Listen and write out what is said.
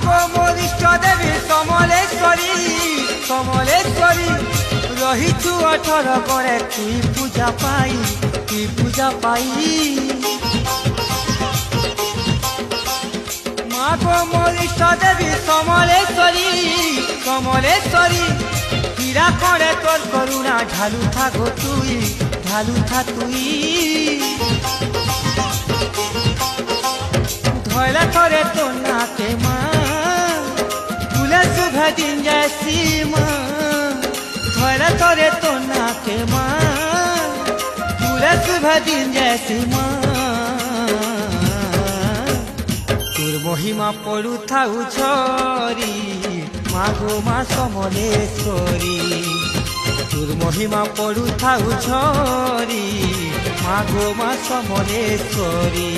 গো মোর ইষ্ট দেবী সমলেশ্বরী সমলেশ্বরী রহিছু 18 করে তুই পূজা পাই মা গো মোর ইষ্ট দেবী সমলেশ্বরী সমলেশ্বরী হীরা করে তোর করুণা ঢালু থাকো তুই ধয়লা করে তোর নাকে মা ফুলে শুভ দিন যাইছি মা ধয়লা করে তোর নাকে মা ফুলে শুভ দিন যাইছি মা তোর মহিমা পড়ু থাউ ছড়ি মা গো মা সমলেশ্বরী তোর মহিমা পড়ু থাউ ছড়ি মা গো মা সমলেশ্বরী।